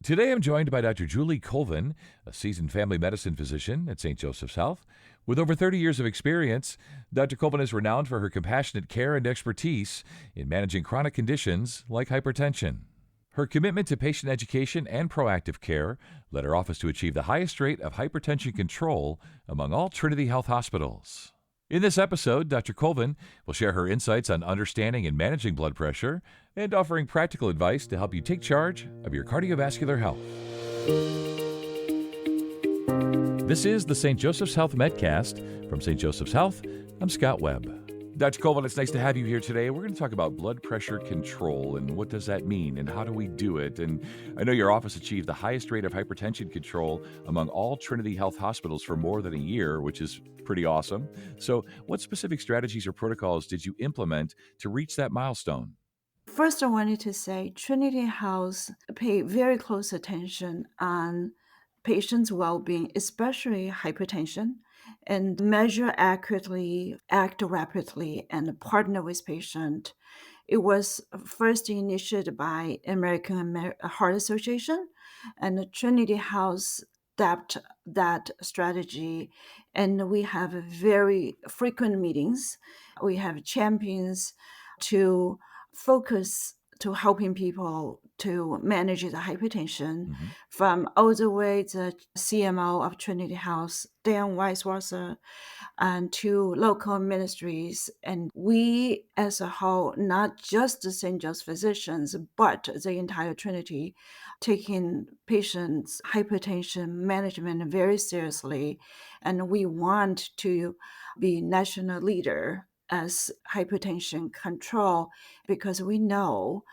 Today I'm joined by Dr. Julie Colvin, a seasoned family medicine physician at St. Joseph's Health. With over 30 years of experience, Dr. Colvin is renowned for her compassionate care and expertise in managing chronic conditions like hypertension. Her commitment to patient education and proactive care led her office to achieve the highest rate of hypertension control among all Trinity Health hospitals. In this episode, Dr. Colvin will share her insights on understanding and managing blood pressure and offering practical advice to help you take charge of your cardiovascular health. This is the St. Joseph's Health Medcast. From St. Joseph's Health, I'm Scott Webb. Dr. Colvin, it's nice to have you here today. We're going to talk about blood pressure control and what does that mean and how do we do it. And I know your office achieved the highest rate of hypertension control among all Trinity Health hospitals for more than a year, which is pretty awesome. So what specific strategies or protocols did you implement to reach that milestone? First, I wanted to say Trinity Health pay very close attention on patients' well-being, especially hypertension, and measure accurately, act rapidly, and partner with patient. It was first initiated by American Heart Association, and the Trinity Health adapted that strategy, and we have very frequent meetings. We have champions to focus to helping people to manage the hypertension Mhm. from all the way the CMO of Trinity Health, then vice versa, and to local ministries. And we as a whole, not just the St. Joe's physicians, but the entire Trinity, taking patients' hypertension management very seriously. And we want to be national leader as hypertension control because we know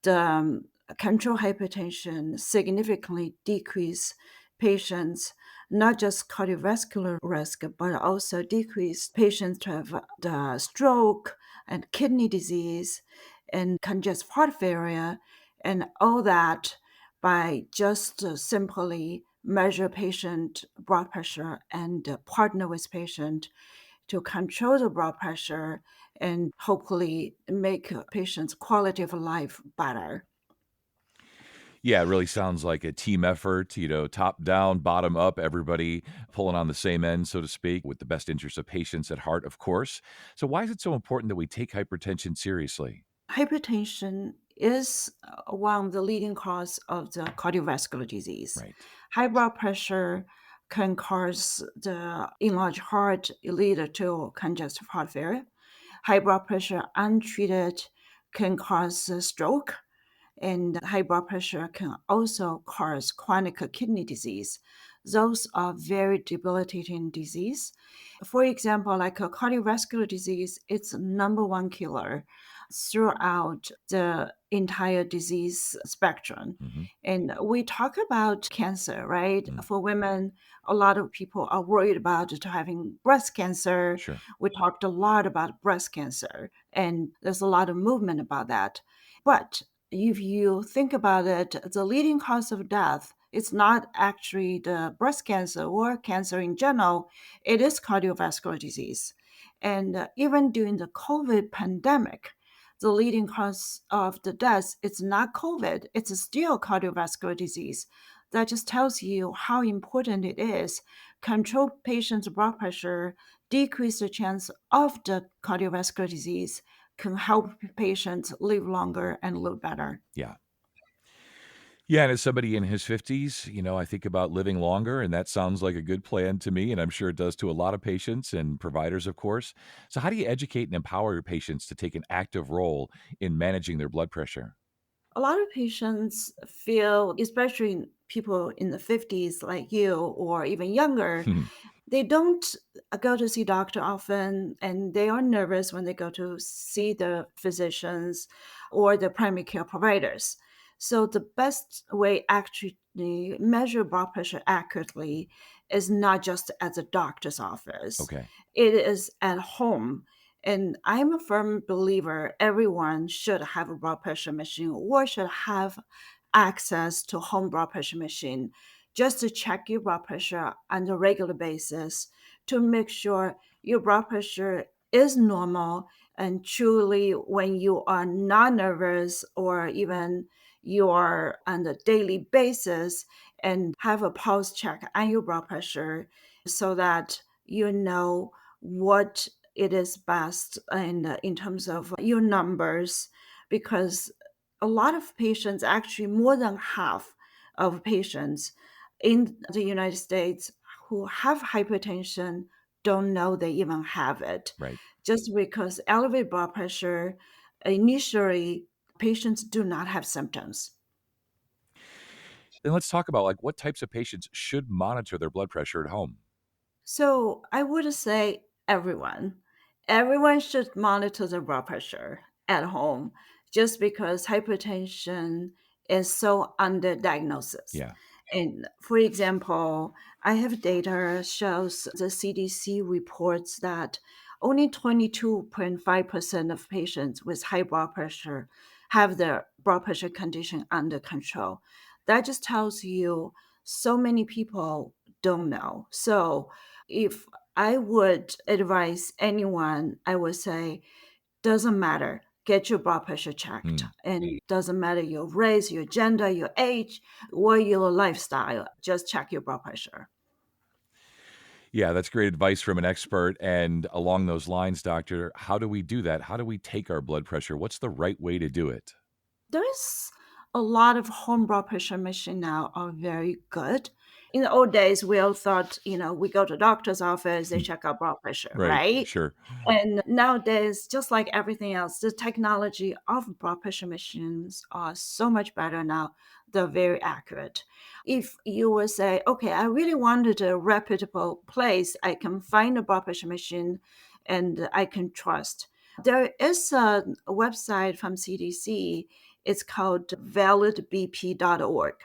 the control hypertension significantly decrease patients not just cardiovascular risk but also decrease patients to have the stroke and kidney disease and congestive heart failure and all that by just simply measure patient blood pressure and partner with patient to control the blood pressure and hopefully make patients' quality of life better. Yeah, it really sounds like a team effort, top down, bottom up, everybody pulling on the same end, so to speak, with the best interests of patients at heart, of course. So, why is it so important that we take hypertension seriously? Hypertension is one of the leading cause of the cardiovascular disease. Right. High blood pressure can cause the enlarged heart, lead to congestive heart failure. High blood pressure untreated can cause a stroke, and high blood pressure can also cause chronic kidney disease. Those are very debilitating disease. For example, like a cardiovascular disease, it's number one killer throughout the entire disease spectrum. Hmm. And we talk about cancer, right? Mm, For women, a lot of people are worried about having breast cancer. sure. We talked a lot about breast cancer, and there's a lot of movement about that. But if you think about it, the leading cause of death is not actually the breast cancer or cancer in general, it is cardiovascular disease. And even during the COVID pandemic, the leading cause of the death is not COVID, it's still cardiovascular disease. That just tells you how important it is. Control patients' blood pressure, decrease the chance of the cardiovascular disease, can help patients live longer and live better. Yeah. Yeah, and as somebody in his 50s, I think about living longer, and that sounds like a good plan to me, and I'm sure it does to a lot of patients and providers, of course. So, how do you educate and empower your patients to take an active role in managing their blood pressure? A lot of patients feel, especially people in the 50s like you or even younger, they don't go to see doctor often and they are nervous when they go to see the physicians or the primary care providers. So the best way actually measure blood pressure accurately is not just at the doctor's office. Okay. It is at home. And I'm a firm believer everyone should have a blood pressure machine or should have access to home blood pressure machine just to check your blood pressure on a regular basis to make sure your blood pressure is normal and truly when you are not nervous or even you are on a daily basis and have a pulse check on your blood pressure so that you know what it is best in terms of your numbers, because a lot of patients, actually more than half of patients in the United States who have hypertension, don't know they even have it. Right. Just because elevated blood pressure, initially, patients do not have symptoms. Then let's talk about like what types of patients should monitor their blood pressure at home. So I would say everyone. Everyone should monitor their blood pressure at home just because hypertension is so underdiagnosis. Yeah. And for example, I have data shows the CDC reports that only 22.5% of patients with high blood pressure have their blood pressure condition under control. That just tells you so many people don't know. So if I would advise anyone, I would say, doesn't matter. Get your blood pressure checked. Hmm. And doesn't matter your race, your gender, your age, or your lifestyle. Just check your blood pressure. Yeah, that's great advice from an expert. And along those lines, doctor, how do we do that? How do we take our blood pressure? What's the right way to do it? There's a lot of home blood pressure machine now are very good. In the old days, we all thought, we go to doctor's office, they check our blood pressure, Right. right? Sure. And nowadays, just like everything else, the technology of blood pressure machines are so much better now. They're very accurate. If you would say, okay, I really wanted a reputable place I can find a blood pressure machine and I can trust, there is a website from CDC. It's called validbp.org.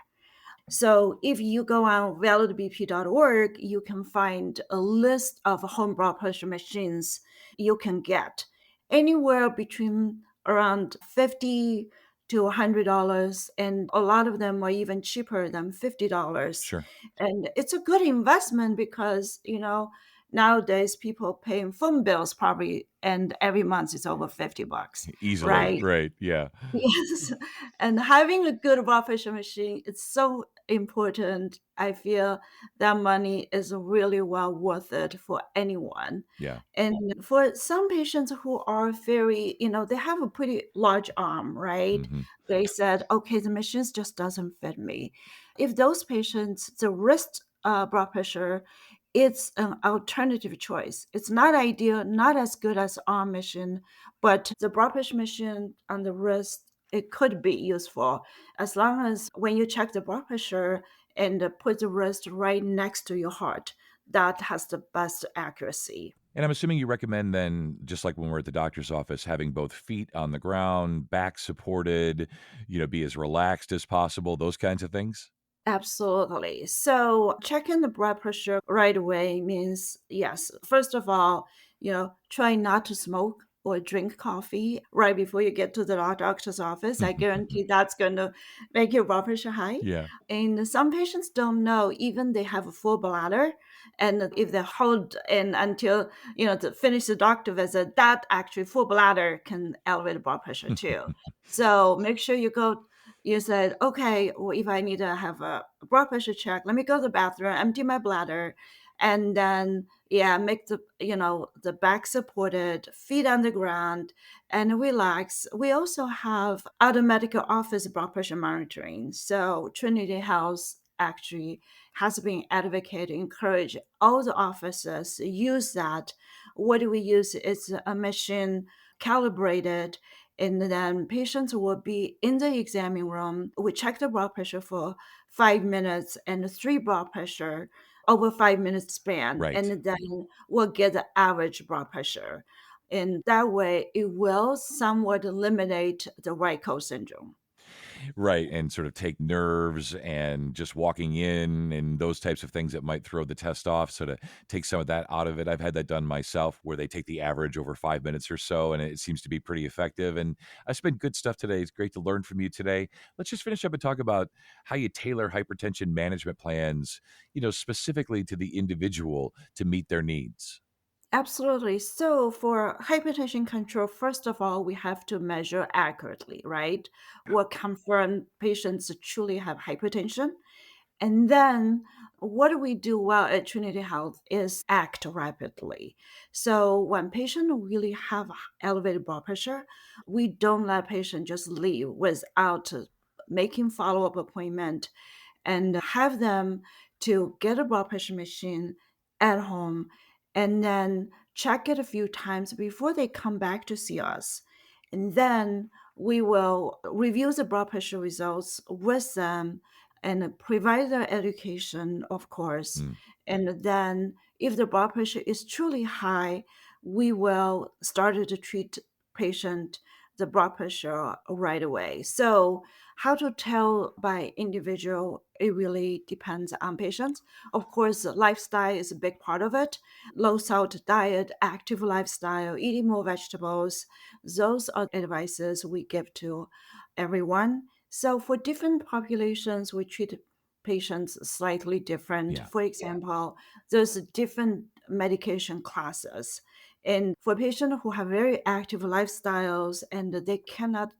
So if you go on validbp.org, you can find a list of home blood pressure machines you can get anywhere between around 50 to $100, and a lot of them are even cheaper than $50. Sure. And it's a good investment because, nowadays people paying phone bills probably, and every month it's over $50, Easily. right? Right. Yeah. Yes, and having a good blood pressure machine, it's so important. I feel that money is really well worth it for anyone. Yeah. And for some patients who are very, they have a pretty large arm, right? Hmm. They said, okay, the machines just doesn't fit me. If those patients, the wrist blood pressure, it's an alternative choice. It's not ideal, not as good as arm machine, but the blood pressure machine on the wrist, it could be useful as long as when you check the blood pressure and put the wrist right next to your heart, that has the best accuracy. And I'm assuming you recommend then, just like when we're at the doctor's office, having both feet on the ground, back supported, be as relaxed as possible, those kinds of things. Absolutely. So checking the blood pressure right away means, yes, first of all, try not to smoke or drink coffee right before you get to the doctor's office. I guarantee that's going to make your blood pressure high. Yeah. And some patients don't know, even they have a full bladder. And if they hold in until, to finish the doctor visit, that actually full bladder can elevate blood pressure too. So make sure you said, okay, well, if I need to have a blood pressure check, let me go to the bathroom, empty my bladder, and then, yeah, make the back supported, feet on the ground, and relax. We also have other medical office blood pressure monitoring. So Trinity Health actually has been advocating, encourage all the offices to use that. What do we use? It's a machine calibrated, and then patients will be in the examining room. We check the blood pressure for 5 minutes and three blood pressure over 5 minutes span, Right. and then we'll get the average blood pressure. And that way, it will somewhat eliminate the white coat syndrome. Right, and sort of take nerves and just walking in and those types of things that might throw the test off, so to take some of that out of it. I've had that done myself where they take the average over 5 minutes or so, and it seems to be pretty effective, and it's been good stuff today. It's great to learn from you today. Let's just finish up and talk about how you tailor hypertension management plans, specifically to the individual to meet their needs. Absolutely. So for hypertension control, first of all, we have to measure accurately, right? What confirm patients truly have hypertension. And then what we do well at Trinity Health is act rapidly. So when patient really have elevated blood pressure, we don't let patient just leave without making follow-up appointment and have them to get a blood pressure machine at home and then check it a few times before they come back to see us. And then we will review the blood pressure results with them and provide their education, of course. Mm, And then if the blood pressure is truly high, we will start to treat patient the blood pressure right away. So how to tell by individual, it really depends on patients. Of course, lifestyle is a big part of it. Low salt diet, active lifestyle, eating more vegetables, those are advices we give to everyone. So for different populations, we treat patients slightly different. yeah. For example, there's different medication classes. And for patients who have very active lifestyles and they cannot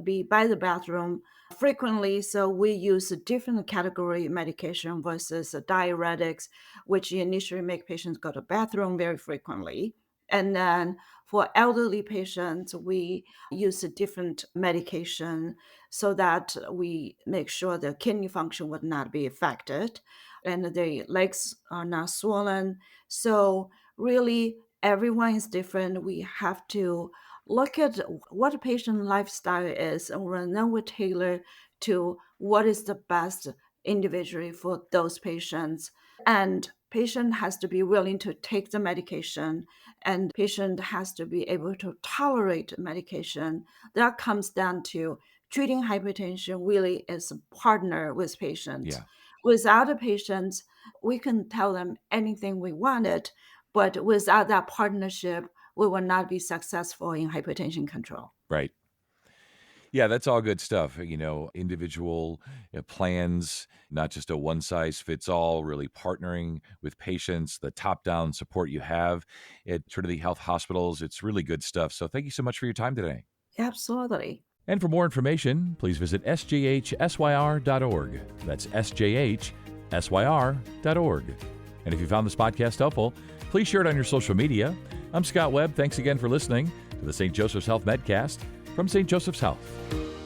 be by the bathroom frequently, so we use a different category medication versus diuretics, which initially make patients go to bathroom very frequently. And then for elderly patients, we use a different medication so that we make sure the kidney function would not be affected and the legs are not swollen. So really, everyone is different. We have to look at what a patient lifestyle is, and then we tailor to what is the best individually for those patients. And patient has to be willing to take the medication, and patient has to be able to tolerate medication. That comes down to treating hypertension really as a partner with patients. Yeah. Without a patient, we can tell them anything we wanted, but without that partnership, we will not be successful in hypertension control. Right. Yeah, that's all good stuff. Individual plans, not just a one size fits all, really partnering with patients, the top down support you have at Trinity Health Hospitals. It's really good stuff. So thank you so much for your time today. Absolutely. And for more information, please visit sjhsyr.org. That's sjhsyr.org. And if you found this podcast helpful, please share it on your social media. I'm Scott Webb. Thanks again for listening to the St. Joseph's Health Medcast from St. Joseph's Health.